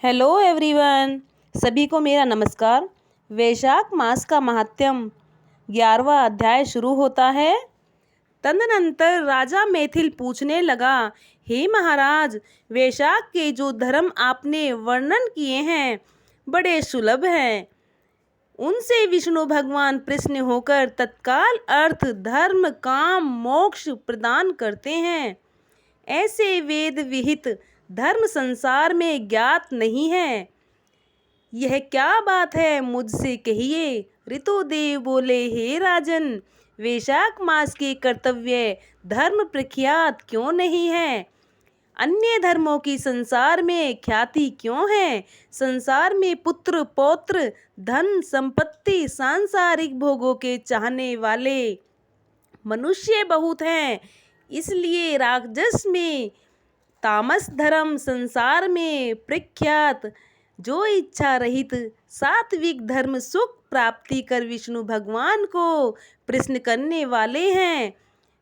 Hello everyone, सभी को मेरा नमस्कार। वैशाख मास का महात्म्य 11वां अध्याय शुरू होता है। तदनंतर राजा मैथिल पूछने लगा, हे महाराज, वैशाख के जो धर्म आपने वर्णन किए हैं बड़े सुलभ हैं। उनसे विष्णु भगवान प्रसन्न होकर तत्काल अर्थ, धर्म, काम, मोक्ष प्रदान करते हैं। ऐसे वेद विहित धर्म संसार में ज्ञात नहीं है। यह क्या बात है, मुझसे कहिए। ऋतुदेव बोले, हे राजन, वैशाख मास के कर्तव्य धर्म प्रख्यात क्यों नहीं है? अन्य धर्मों की संसार में ख्याति क्यों है? संसार में पुत्र पौत्र, धन संपत्ति, सांसारिक भोगों के चाहने वाले मनुष्य बहुत हैं। इसलिए राजस में तामस धर्म संसार में प्रख्यात। जो इच्छा रहित सात्विक धर्म सुख प्राप्ति कर विष्णु भगवान को प्रसन्न करने वाले हैं,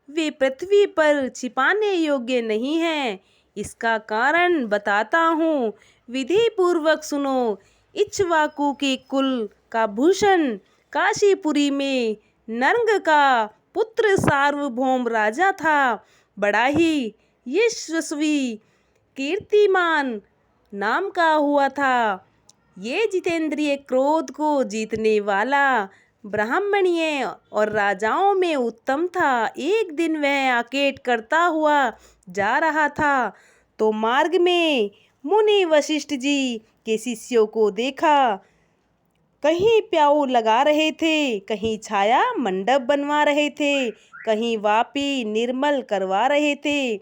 वे पृथ्वी पर छिपाने योग्य नहीं हैं। इसका कारण बताता हूँ, विधि पूर्वक सुनो। इक्ष्वाकु के कुल का भूषण काशीपुरी में नरंग का पुत्र सार्वभौम राजा था। बड़ा ही यशस्वी कीर्तिमान नाम का हुआ था। ये जितेंद्रिय क्रोध को जीतने वाला ब्राह्मणीय और राजाओं में उत्तम था। एक दिन वह आकेट करता हुआ जा रहा था तो मार्ग में मुनि वशिष्ठ जी के शिष्यों को देखा। कहीं प्याऊ लगा रहे थे, कहीं छाया मंडप बनवा रहे थे, कहीं वापी निर्मल करवा रहे थे,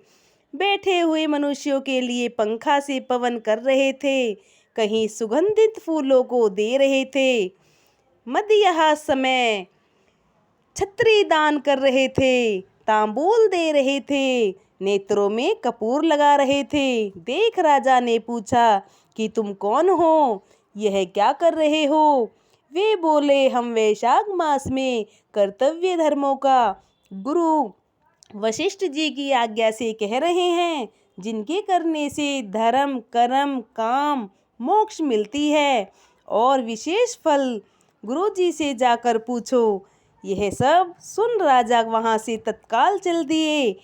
बैठे हुए मनुष्यों के लिए पंखा से पवन कर रहे थे, कहीं सुगंधित फूलों को दे रहे थे, मध्याह्न समय छत्री दान कर रहे थे, तांबूल दे रहे थे, नेत्रों में कपूर लगा रहे थे। देख राजा ने पूछा कि तुम कौन हो, यह क्या कर रहे हो? वे बोले, हम वैशाख मास में कर्तव्य धर्मों का गुरु वशिष्ठ जी की आज्ञा से कह रहे हैं, जिनके करने से धर्म कर्म काम मोक्ष मिलती है और विशेष फल गुरु जी से जाकर पूछो। यह सब सुन राजा वहाँ से तत्काल चल दिए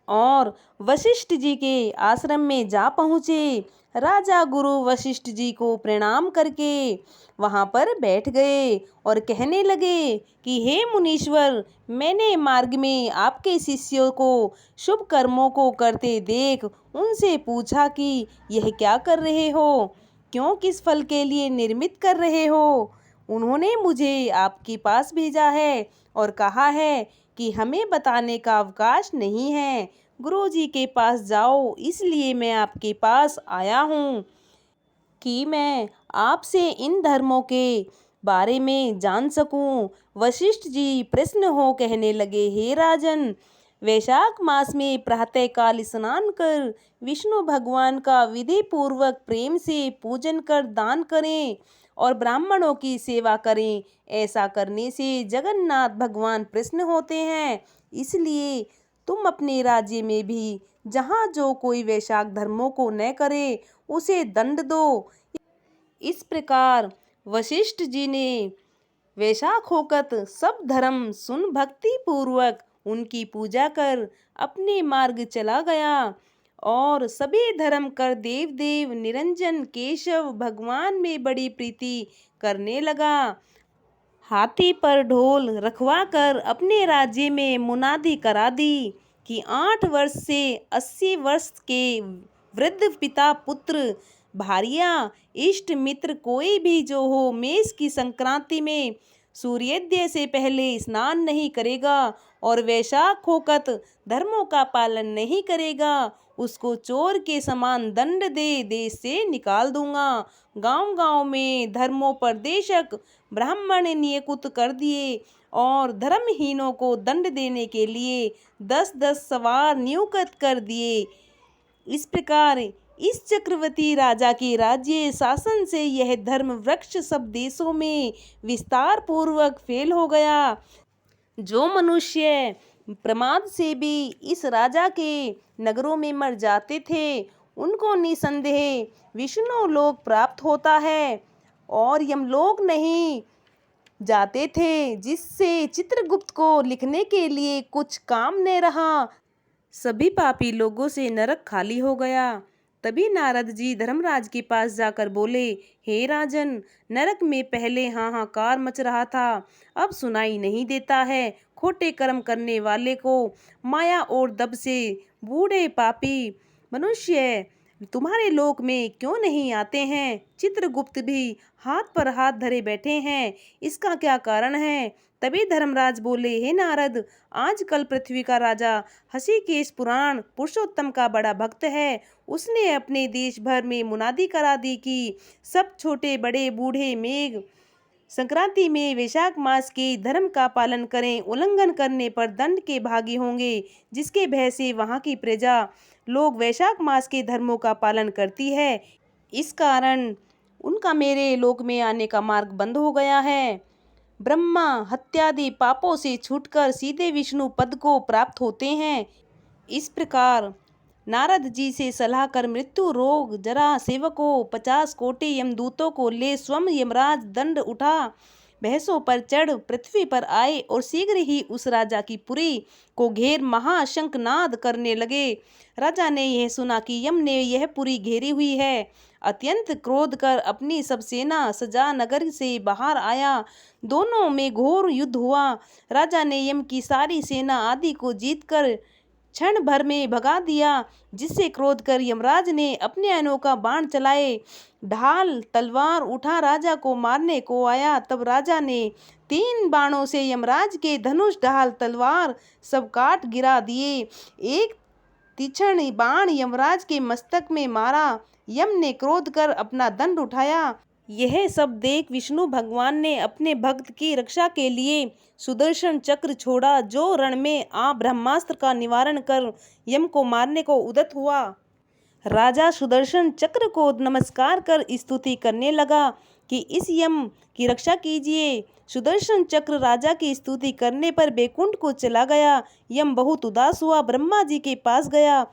और वशिष्ठ जी के आश्रम में जा पहुँचे। राजा गुरु वशिष्ठ जी को प्रणाम करके वहाँ पर बैठ गए और कहने लगे कि हे मुनीश्वर, मैंने मार्ग में आपके शिष्यों को शुभ कर्मों को करते देख उनसे पूछा कि यह क्या कर रहे हो, क्यों, किस फल के लिए निर्मित कर रहे हो? उन्होंने मुझे आपके पास भेजा है और कहा है कि हमें बताने का अवकाश नहीं है। गुरु जी के पास जाओ, इसलिए मैं आपके पास आया हूँ कि मैं आपसे इन धर्मों के बारे में जान सकूं। वशिष्ठ जी प्रसन्न हो कहने लगे, हे राजन, वैशाख मास में प्रातःकाल स्नान कर विष्णु भगवान का विधि पूर्वक प्रेम से पूजन कर दान करें और ब्राह्मणों की सेवा करें। ऐसा करने से जगन्नाथ भगवान प्रसन्न होते हैं। इसलिए तुम अपने राज्य में भी जहाँ जो कोई वैशाख धर्मों को न करे उसे दंड दो। इस प्रकार वशिष्ठ जी ने वैशाखोकत सब धर्म सुन भक्ति पूर्वक उनकी पूजा कर अपने मार्ग चला गया और सभी धर्म कर देव देव निरंजन केशव भगवान में बड़ी प्रीति करने लगा। हाथी पर ढोल रखवा कर अपने राज्य में मुनादी करा दी कि 8 वर्ष से 80 वर्ष के वृद्ध पिता पुत्र भारिया इष्ट मित्र कोई भी जो हो, मेष की संक्रांति में सूर्योदय से पहले स्नान नहीं करेगा और वैशाख होकत धर्मों का पालन नहीं करेगा, उसको चोर के समान दंड दे देश से निकाल दूंगा। गांव गांव में धर्मोपदेशक ब्राह्मण नियुक्त कर दिए और धर्महीनों को दंड देने के लिए 10-10 सवार नियुक्त कर दिए। इस प्रकार इस चक्रवर्ती राजा के राज्य शासन से यह धर्म वृक्ष सब देशों में विस्तार पूर्वक फैल हो गया। जो मनुष्य प्रमाद से भी इस राजा के नगरों में मर जाते थे, उनको निसंदेह विष्णु लोक प्राप्त होता है और यमलोक नहीं जाते थे, जिससे चित्रगुप्त को लिखने के लिए कुछ काम न रहा। सभी पापी लोगों से नरक खाली हो गया। तभी नारद जी धर्मराज के पास जाकर बोले, हे राजन, नरक में पहले हाहाकार मच रहा था, अब सुनाई नहीं देता है। खोटे कर्म करने वाले को माया और दब से बूढ़े पापी मनुष्य तुम्हारे लोक में क्यों नहीं आते हैं? चित्रगुप्त भी हाथ पर हाथ धरे बैठे हैं, इसका क्या कारण है? तभी धर्मराज बोले, हे नारद, आजकल पृथ्वी का राजा हषिकेश पुराण पुरुषोत्तम का बड़ा भक्त है। उसने अपने देश भर में मुनादी करा दी कि सब छोटे बड़े बूढ़े मेघ संक्रांति में वैशाख मास के धर्म का पालन करें, उल्लंघन करने पर दंड के भागी होंगे। जिसके भय से वहाँ की प्रजा लोग वैशाख मास के धर्मों का पालन करती है, इस कारण उनका मेरे लोक में आने का मार्ग बंद हो गया है। ब्रह्मा हत्यादि पापों से छूटकर सीधे विष्णु पद को प्राप्त होते हैं। इस प्रकार नारद जी से सलाह कर मृत्यु रोग जरा सेवकों 50 कोटि यमदूतों को ले स्वयं यमराज दंड उठा भैंसों पर चढ़ पृथ्वी पर आए और शीघ्र ही उस राजा की पुरी को घेर महाशंखनाद करने लगे। राजा ने यह सुना कि यम ने यह पुरी घेरी हुई है, अत्यंत क्रोध कर अपनी सब सेना सजा नगर से बाहर आया। दोनों में घोर युद्ध हुआ। राजा ने यम की सारी सेना आदि को जीतकर क्षण भर में भगा दिया, जिससे क्रोध कर यमराज ने अपने अनोखा बाण चलाए। ढाल तलवार उठा राजा को मारने को आया। तब राजा ने 3 बाणों से यमराज के धनुष ढाल तलवार सब काट गिरा दिए। एक तीक्ष्ण बाण यमराज के मस्तक में मारा। यम ने क्रोध कर अपना दंड उठाया। यह सब देख विष्णु भगवान ने अपने भक्त की रक्षा के लिए सुदर्शन चक्र छोड़ा, जो रण में आ ब्रह्मास्त्र का निवारण कर यम को मारने को उद्यत हुआ। राजा सुदर्शन चक्र को नमस्कार कर स्तुति करने लगा कि इस यम की रक्षा कीजिए। सुदर्शन चक्र राजा की स्तुति करने पर बैकुंठ को चला गया। यम बहुत उदास हुआ, ब्रह्मा जी के पास गया।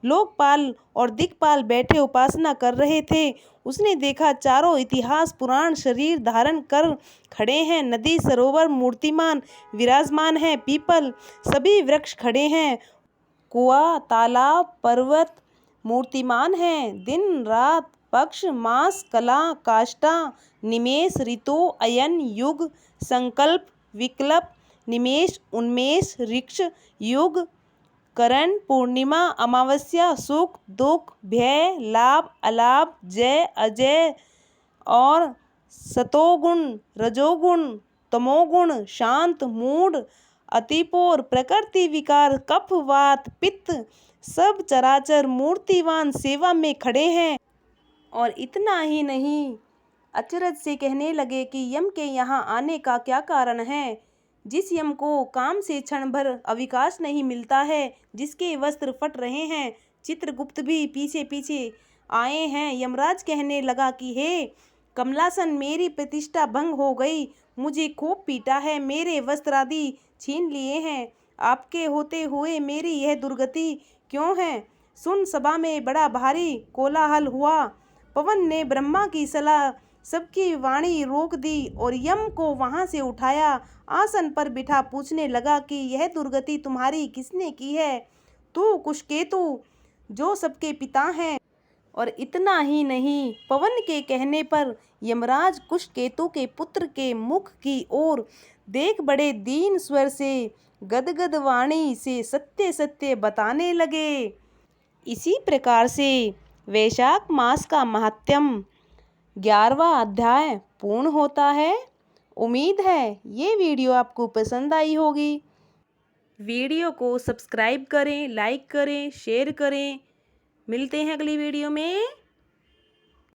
लोकपाल और दिक्पाल बैठे उपासना कर रहे थे। उसने देखा चारों इतिहास पुराण शरीर धारण कर खड़े हैं। नदी सरोवर मूर्तिमान विराजमान है, पीपल सभी वृक्ष खड़े हैं, कुआं तालाब पर्वत मूर्तिमान हैं। दिन रात पक्ष मास कला काष्ठा निमेष ऋतु अयन युग संकल्प विकल्प निमेष उन्मेष ऋक्ष युग करण पूर्णिमा अमावस्या सुख दुख भय लाभ अलाभ जय अजय और सतोगुण रजोगुण तमोगुण शांत मूढ़ अतिपोर प्रकृति विकार कफ वात पित्त सब चराचर मूर्तिवान सेवा में खड़े हैं। और इतना ही नहीं, अचरज से कहने लगे कि यम के यहाँ आने का क्या कारण है। जिस यम को काम से क्षण भर अवकाश नहीं मिलता है, जिसके वस्त्र फट रहे हैं, चित्रगुप्त भी पीछे पीछे आए हैं। यमराज कहने लगा कि हे कमलासन, मेरी प्रतिष्ठा भंग हो गई, मुझे खूब पीटा है, मेरे वस्त्र आदि छीन लिए हैं। आपके होते हुए मेरी यह दुर्गति क्यों है? सुन सभा में बड़ा भारी कोलाहल हुआ। पवन ने ब्रह्मा की सलाह सबकी वाणी रोक दी और यम को वहां से उठाया, आसन पर बिठा पूछने लगा कि यह दुर्गति तुम्हारी किसने की है? तू कुशकेतु, जो सबके पिता हैं। और इतना ही नहीं, पवन के कहने पर यमराज कुशकेतु के पुत्र के मुख की ओर देख बड़े दीन स्वर से गदगद वाणी से सत्य सत्य बताने लगे। इसी प्रकार से वैशाख मास का महात्म्य 11वां अध्याय पूर्ण होता है। उम्मीद है ये वीडियो आपको पसंद आई होगी। वीडियो को सब्सक्राइब करें, लाइक करें, शेयर करें। मिलते हैं अगली वीडियो में।